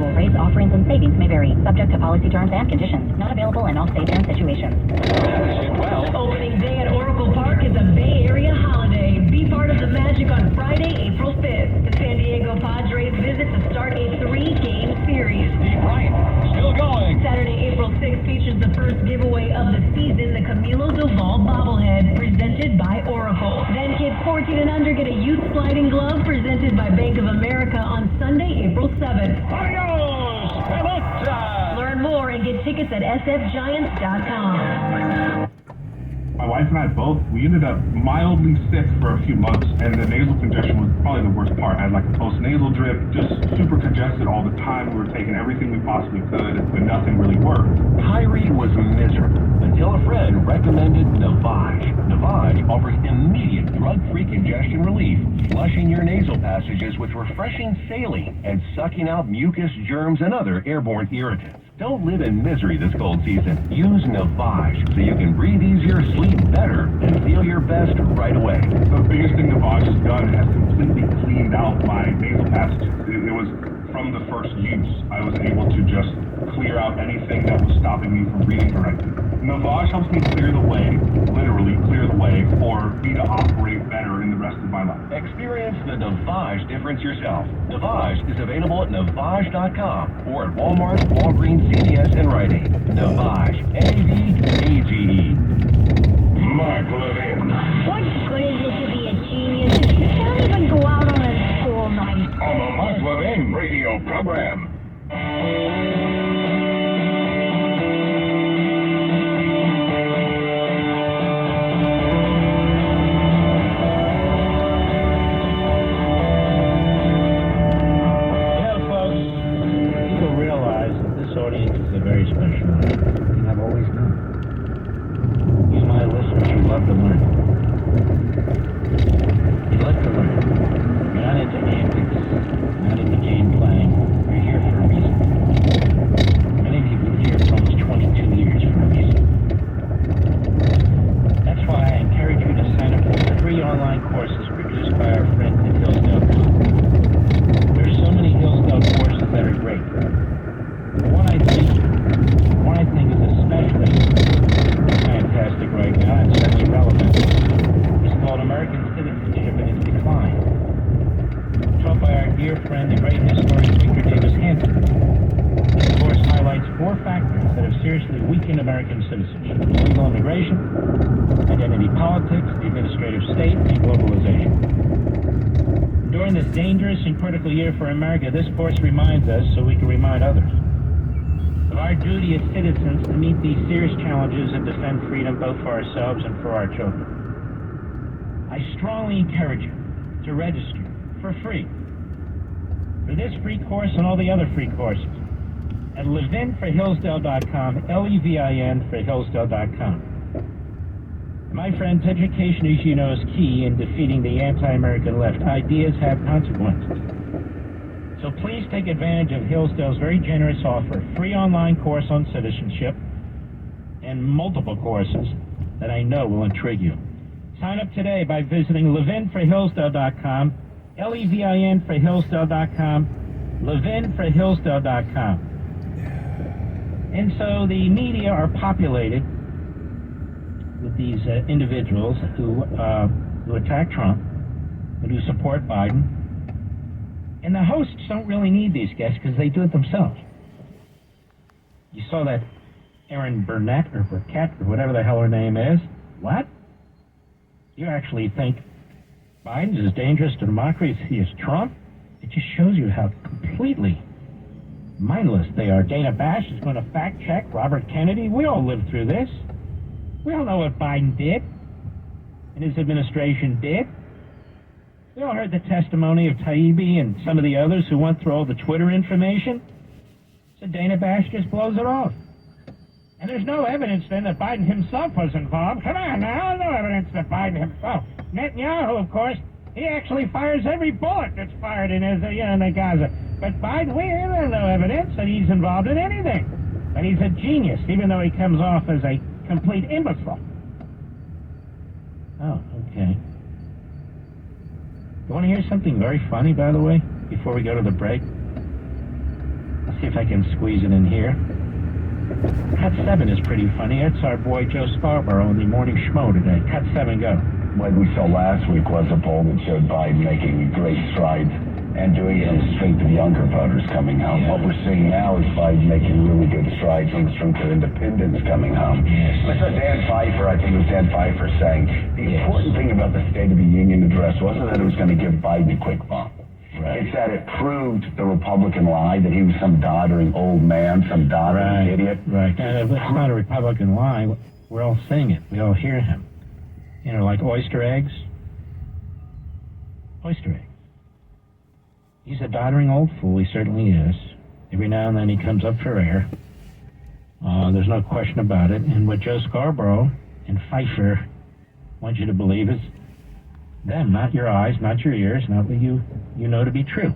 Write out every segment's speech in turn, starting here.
Rates, offerings, and savings may vary, subject to policy terms and conditions. Not available in all states and situations. Well, opening day at Oracle Park is a Bay Area holiday. Be part of the magic on Friday, April 5th. The San Diego Padres visit to start a 3-game series. Steve Bryant, still going. Saturday, April 6th features the first giveaway of the season, the Camilo Doval bobblehead, presented by Oracle. Then kids 14 and under get a youth sliding glove presented by Bank of America on Sunday, April 7th. Learn more and get tickets at sfgiants.com. My wife and I both, we ended up mildly sick for a few months, and the nasal congestion was probably the worst part. I had like a post-nasal drip, just super congested all the time. We were taking everything we possibly could, but nothing really worked. Kyrie was miserable until a friend recommended Navage. Navage offers immediate drug-free congestion relief, flushing your nasal passages with refreshing saline and sucking out mucus, germs, and other airborne irritants. Don't live in misery this cold season. Use Navage so you can breathe easier, sleep better, and feel your best right away. The biggest thing Navage has done has completely cleaned out my nasal passages. It was from the first use. I was able to just clear out anything that was stopping me from breathing correctly. Navage helps me clear the way, literally clear the way, for me to operate better in the rest of my life. Experience the Navage difference yourself. Navage is available at Navage.com or at Walmart, Walgreens, CVS, and Rite Aid. Navage, N-A-V-A-G-E. Mark Levin. What's good is it to be a genius? You can't even go out on a school night. On the Mark Levin radio program. Year for America, this course reminds us, so we can remind others, of our duty as citizens to meet these serious challenges and defend freedom both for ourselves and for our children. I strongly encourage you to register for free for this free course and all the other free courses at levinforhillsdale.com, L-E-V-I-N for Hillsdale.com. My friends, education, as you know, is key in defeating the anti-American left. Ideas have consequences. So please take advantage of Hillsdale's very generous offer, free online course on citizenship and multiple courses that I know will intrigue you. Sign up today by visiting levinforhillsdale.com, L-E-V-I-N for Hillsdale.com, levinforhillsdale.com. And so the media are populated with these individuals who attack Trump and who support Biden. And the hosts don't really need these guests because they do it themselves. You saw that Erin Burnett or Burkett or whatever the hell her name is. What? You actually think Biden is as dangerous to democracy as Trump? It just shows you how completely mindless they are. Dana Bash is going to fact check Robert Kennedy. We all lived through this. We all know what Biden did and his administration did. We all heard the testimony of Taibbi and some of the others who went through all the Twitter information. So Dana Bash just blows it off. And there's no evidence then that Biden himself was involved. Come on now, no evidence that Biden himself. Netanyahu, of course, he actually fires every bullet that's fired in Israel and in Gaza. But Biden, we have no evidence that he's involved in anything. But he's a genius, even though he comes off as a complete imbecile. Oh, okay. You want to hear something very funny, by the way, before we go to the break? Let's see if I can squeeze it in here. Cut 7 is pretty funny. It's our boy Joe Scarborough in the morning schmo today. Cut 7, go. What we saw last week was a poll that showed Biden making great strides and doing it on the strength of younger voters coming home. Yeah. What we're seeing now is Biden making really good strides on the strength of independents coming home. Yes. I saw Dan Pfeiffer, I think it was Dan Pfeiffer, saying the important thing about the State of the Union address wasn't that it was going to give Biden a quick bump. Right. It's that it proved the Republican lie that he was some doddering old man, some doddering idiot. Right. It's not a Republican lie. We're all saying it. We all hear him. You know, like oyster eggs. Oyster eggs. He's a doddering old fool. He certainly is. Every now and then he comes up for air. There's no question about it. And what Joe Scarborough and Pfeiffer want you to believe is them, not your eyes, not your ears, not what you know to be true.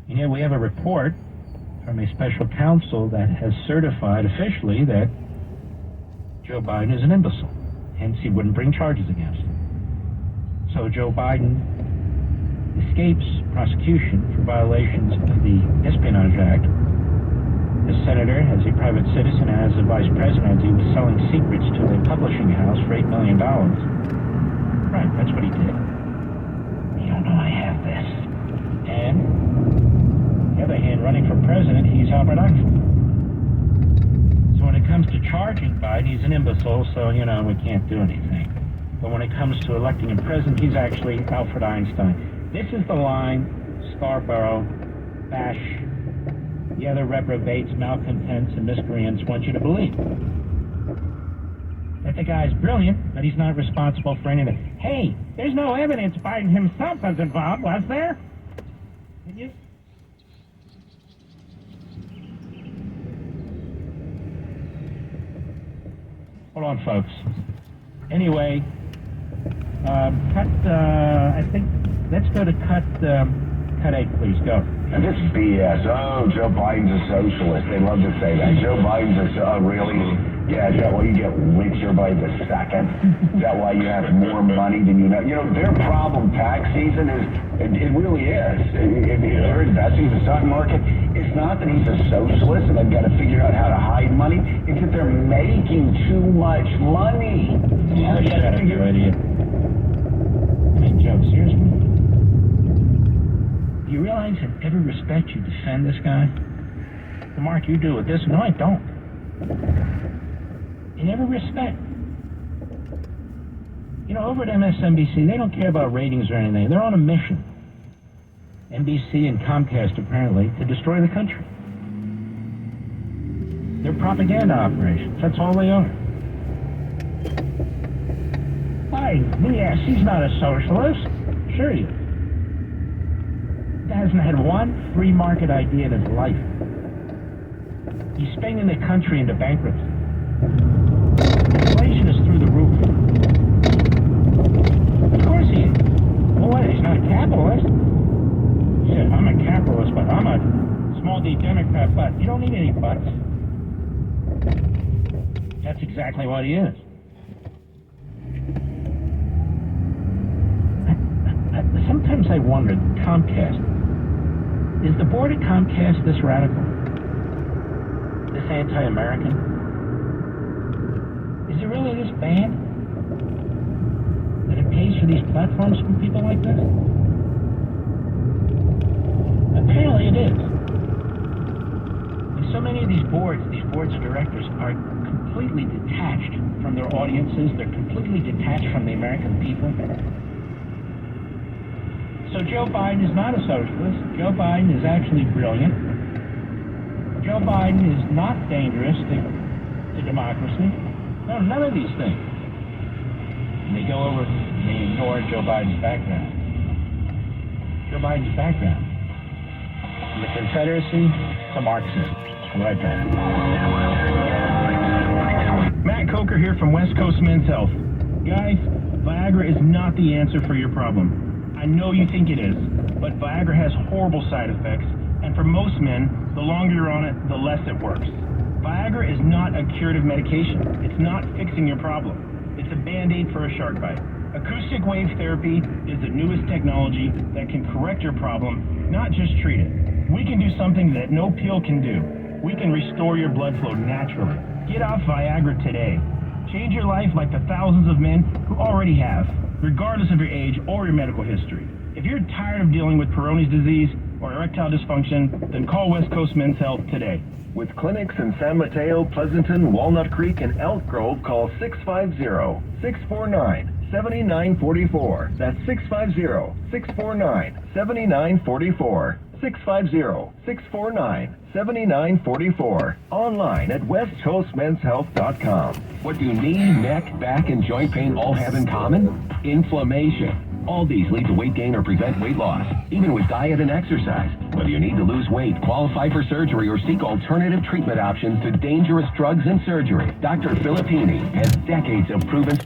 And yet we have a report from a special counsel that has certified officially that Joe Biden is an imbecile. Hence, he wouldn't bring charges against him. So Joe Biden escapes prosecution for violations of the Espionage Act. The senator, as a private citizen, and as a vice president, he was selling secrets to a publishing house for $8 million. Right, that's what he did. You don't know I have this. And, on the other hand, running for president, he's Albert Einstein. So when it comes to charging Biden, he's an imbecile, so, we can't do anything. But when it comes to electing him president, he's actually Alfred Einstein. This is the line Scarborough, Bash, the other reprobates, malcontents, and miscreants want you to believe. That the guy's brilliant, but he's not responsible for anything. Hey, there's no evidence Biden himself was involved, was there? Did you? Hold on, folks. Anyway, I think, let's go to cut 8, please, go. And this is BS. Oh, Joe Biden's a socialist. They love to say that. Joe Biden's really? Yeah, is that why you get richer by the second? Is that why you have more money than you know? Their problem tax season is, it really is. If they're investing in the stock market, it's not that he's a socialist and they've got to figure out how to hide money. It's that they're making too much money. Yeah, shut up, you idiot. I mean, Joe, seriously? Do you realize in every respect you defend this guy? The Mark, you do with this. No, I don't. In every respect. Over at MSNBC, they don't care about ratings or anything. They're on a mission. NBC and Comcast, apparently, to destroy the country. They're propaganda operations. That's all they are. Biden, yes, he's not a socialist. Sure he is. He hasn't had one free market idea in his life. He's spinning the country into bankruptcy. Inflation is through the roof. Of course he is. Well, what, he's not a capitalist? He said, I'm a capitalist, but I'm a small D Democrat, but you don't need any buts. That's exactly what he is. Sometimes I wonder, Comcast, is the board of Comcast this radical? This anti-American? Is it really this bad that it pays for these platforms from people like this? Apparently it is. And so many of these boards of directors are completely detached from their audiences. They're completely detached from the American people. So Joe Biden is not a socialist. Joe Biden is actually brilliant. Joe Biden is not dangerous to democracy. No, none of these things. And they go over, they ignore Joe Biden's background. Joe Biden's background. From the Confederacy to Marxism. Right back. Matt Coker here from West Coast Men's Health. Guys, Viagra is not the answer for your problem. I know you think it is, but Viagra has horrible side effects, and for most men, the longer you're on it, the less it works. Viagra is not a curative medication. It's not fixing your problem. It's a Band-Aid for a shark bite. Acoustic wave therapy is the newest technology that can correct your problem, not just treat it. We can do something that no pill can do. We can restore your blood flow naturally. Get off Viagra today. Change your life like the thousands of men who already have, regardless of your age or your medical history. If you're tired of dealing with Peyronie's disease or erectile dysfunction, then call West Coast Men's Health today. With clinics in San Mateo, Pleasanton, Walnut Creek, and Elk Grove, call 650-649-7944. That's 650-649-7944. 650-649-7944. Online at westcoastmenshealth.com. What do knee, neck, back, and joint pain all have in common? Inflammation. All these lead to weight gain or prevent weight loss, even with diet and exercise. Whether you need to lose weight, qualify for surgery, or seek alternative treatment options to dangerous drugs and surgery, Dr. Filippini has decades of proven